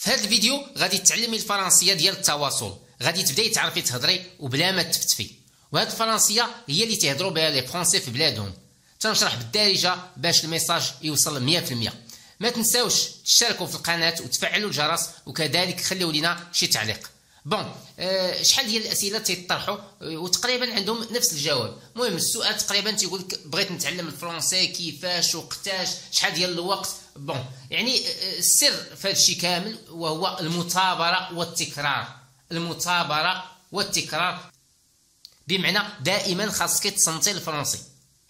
في هذا الفيديو غادي تتعلمي الفرنسيه ديال التواصل، غادي تبداي تعرفي تهضري وبلا ما تفتفي. وهاد الفرنسيه هي اللي تيهضروا بها لي فرونسي في بلادهم. تنشرح بالدارجه باش الميساج يوصل 100%. ما تنساوش تشتركوا في القناه وتفعلوا الجرس، وكذلك خليوا لنا شي تعليق. بون شحال ديال الاسئله تيطرحوا وتقريبا عندهم نفس الجواب. المهم السؤال تقريبا تيقول لك بغيت نتعلم الفرنسي كيفاش وقتاش شحال ديال الوقت. بون يعني السر في هذا الشيء كامل وهو المثابره والتكرار. المثابره والتكرار بمعنى دائما خاصك تصنتي الفرنسي.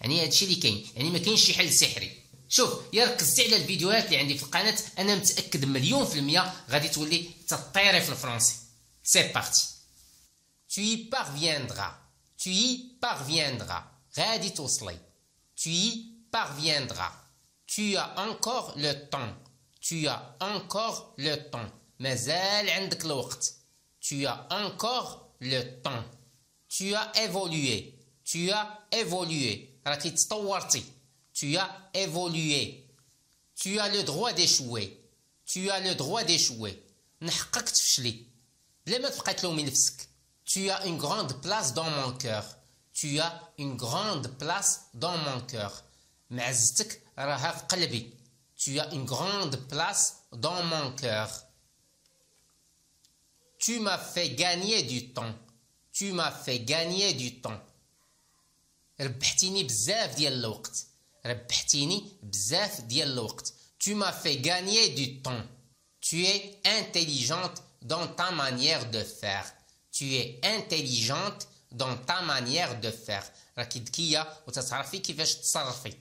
يعني هذا الشيء اللي كاين، يعني ما كاينش شي حل سحري. شوف يا ركزتي على الفيديوهات اللي عندي في القناه انا متاكد مليون في المية غادي تولي تطيري في الفرنسي. C'est parti. Tu y parviendras. Tu y parviendras. غادي توصلي. Tu y parviendras. Tu as encore le temps. Tu as encore le temps. مازال عندك الوقت. Tu as encore le temps. Tu as évolué. Tu as évolué. راكي تطورتي. Tu as évolué. Tu as le droit d'échouer. Tu as le droit d'échouer. نحقك تفشلي. بلا ما تبقى تلومي نفسك. Tu as une grande place dans mon cœur. Tu as une grande place dans mon cœur. معزتك راها في قلبي. Tu as une grande place dans mon cœur. Tu m'as fait gagner du temps. Tu m'as fait gagner du temps. ربحتيني بزاف ديال الوقت. ربحتيني بزاف ديال الوقت. Tu m'as fait gagner du temps. Tu es intelligente dans ta manière de faire. Tu es intelligente dans ta manière de faire. راكي ذكية وتتعرفي كيفاش تصرفي.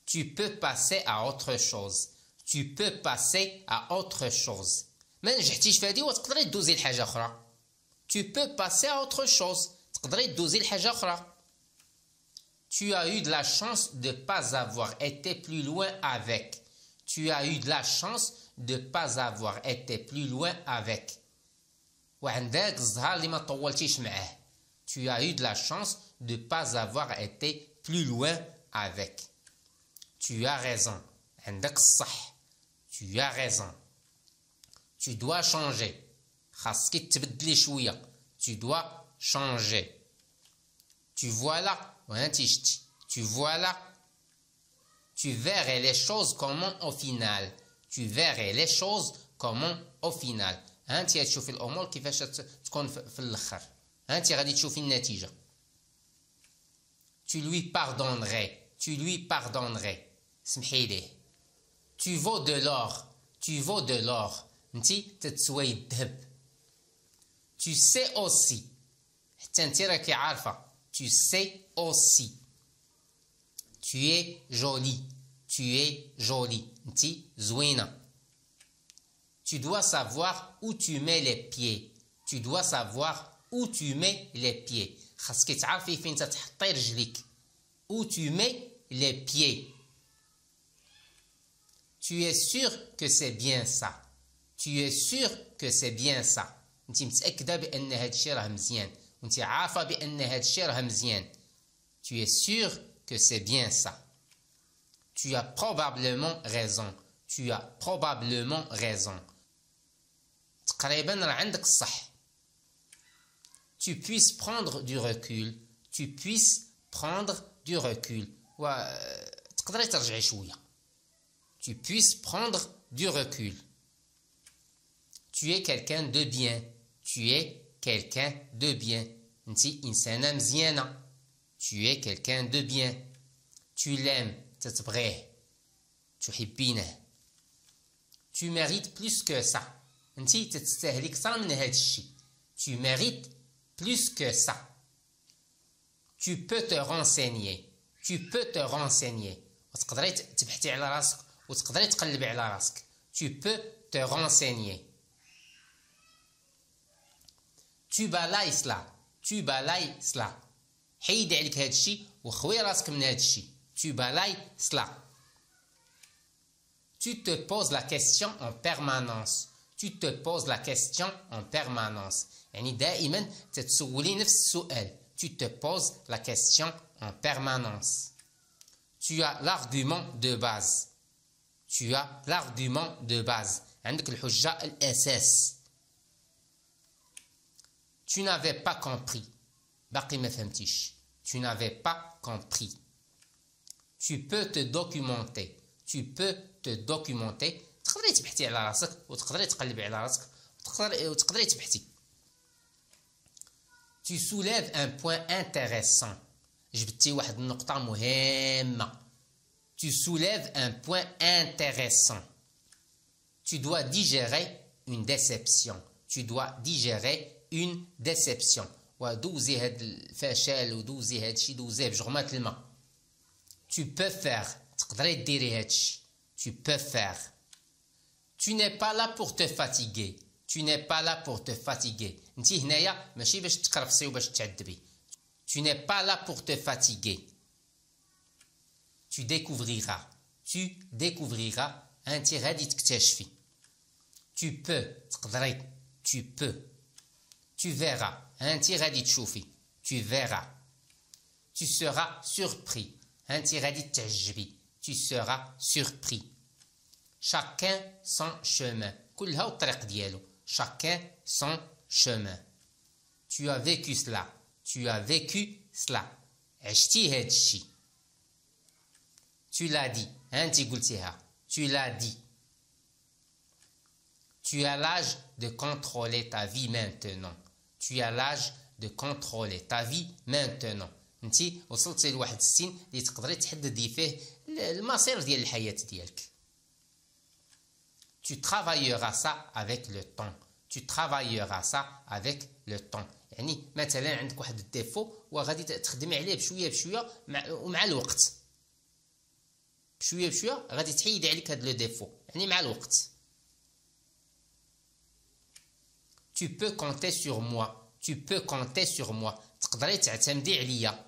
Tu peux passer à autre chose. Tu peux passer à autre chose. ما نجحتيش في هذه وتقدري تدوزي لحاجة أخرى. Tu peux passer à autre chose. تقدري تدوزي لحاجة أخرى. Tu as eu de la chance de pas avoir été plus loin avec. Tu as eu de la chance de pas avoir été plus loin avec. وعندك الزهر اللي ما طولتيش معاه. Tu as eu de la chance de pas avoir été plus loin avec. Tu as raison. عندك الصح. Tu as raison. Tu dois changer. خاصك تبدلي شوية. Tu dois changer. Tu vois là. وهانتي شتي. Tu vois là. Tu verrais les choses comment au final. Tu verrais les choses comment au final. هانتي غتشوفي الامور كيفاش تكون في الاخر. هانتي غادي تشوفي النتيجه. Tu lui pardonnerais. Tu lui pardonnerais. سمحي ليه. Tu vaux de l'or. Tu vaux de l'or. انتي تتسوي الذهب. Tu sais aussi. حتى انتي راكي عارفه. Tu sais aussi. Tu es jolie. Tu es jolie. انتي زوينه. Tu dois savoir où tu mets les pieds. Tu dois savoir où tu mets les pieds. خاصك تعرفي فين تحطي رجليك. Où tu mets les pieds. Tu es sûr que c'est bien ça. Tu es sûr que c'est bien ça. انت متأكدة بأن هاد الشيء راه مزيان. وانت عارفة بأن هاد الشيء راه مزيان. Tu es sûr que c'est bien ça. Tu as probablement raison. Tu as probablement raison. تقريبا راه عندك الصح. Tu puisses prendre du recul. Tu puisses prendre du recul. تقدري ترجعي شوية. Tu puisses prendre du recul. Tu es quelqu'un de bien. Tu es quelqu'un de bien. انتي إنسانة مزيانة. Tu es quelqu'un de bien. Tu l'aimes. تتبغيه. تحبينه. Tu mérites plus que ça. انتي تستاهلي كثر من هذا الشيء. Tu mérites plus que ça. Tu peux te renseigner. Tu peux te renseigner. وتقدري تبحثي على راسك وتقدري تقلبي على راسك. Tu peux te renseigner. Tu balayes cela. Tu balayes cela. حيدي عليك هذا الشيء وخوي راسك من هذا الشيء. Tu balayes cela. Tu te poses la question en permanence. Tu te poses la question en permanence. يعني دائما تتسولي نفس السؤال. Tu te poses la question en permanence. Tu as l'argument de base. Tu as l'argument de base. عندك الحجة الأساس. Tu n'avais pas compris. باقي ما فهمتيش. Tu n'avais pas compris. Tu peux te documenter. Tu peux te documenter. تقدري تبحثي على راسك وتقدري تقلبي على راسك وتقدري تبحثي. Tu soulèves un point intéressant. جبتي واحد النقطة مهمة. Tu soulèves un point intéressant. Tu dois digérer une déception. Tu dois digérer une déception. ودوزي هاد الفشل ودوزي هاد الشي دوزيه بجغمات الماء. Tu peux faire. تقدري ديري هاد الشي. Tu peux faire. Tu n'es pas là pour te fatiguer. Tu n'es pas là pour te fatiguer. انتي هنايا ماشي باش تكرفسي وباش تعذبي. Tu n'es pas là pour te fatiguer. Tu découvriras. Tu découvriras. انتي غادي تكتشفي. Tu peux. تقدري. Tu peux. Tu verras. انتي غادي تشوفي. Tu verras. Tu seras surpris. انتي غادي تعجبي. Tu seras surpris. Chacun son chemin. كلها والطريق ديالو. Chacun son chemin. Tu as vécu cela. Tu as vécu cela. عشتي هاد الشي. Tu l'as dit. انتي قلتيها. Tu l'as dit. Tu as l'âge de contrôler ta vie maintenant. Tu as l'âge de contrôler ta vie maintenant. انتي وصلتي لواحد السن اللي تقدري تحددي فيه المصير ديال الحياة ديالك. Tu travailleras ça avec le temps. Tu travailleras ça avec le temps. يعني مثلا عندك واحد الديفو وغادي تخدمي عليه بشويه بشويه ومع الوقت. بشويه بشويه غادي تحيدي عليك هذا لو ديفو يعني مع الوقت. Tu peux compter sur moi. Tu peux compter sur moi. تقدري تعتمدي عليا.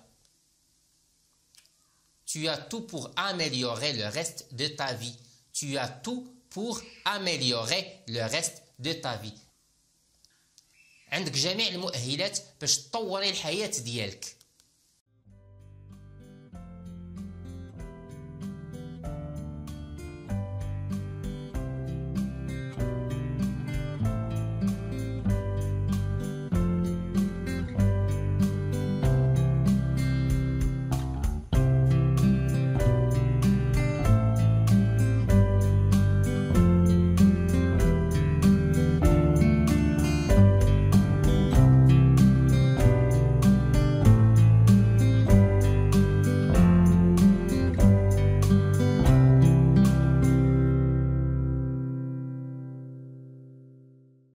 Tu as tout pour améliorer le reste de ta vie. Tu as tout pour améliorer le reste de ta vie. عندك جميع المؤهلات باش تطوري الحياة ديالك.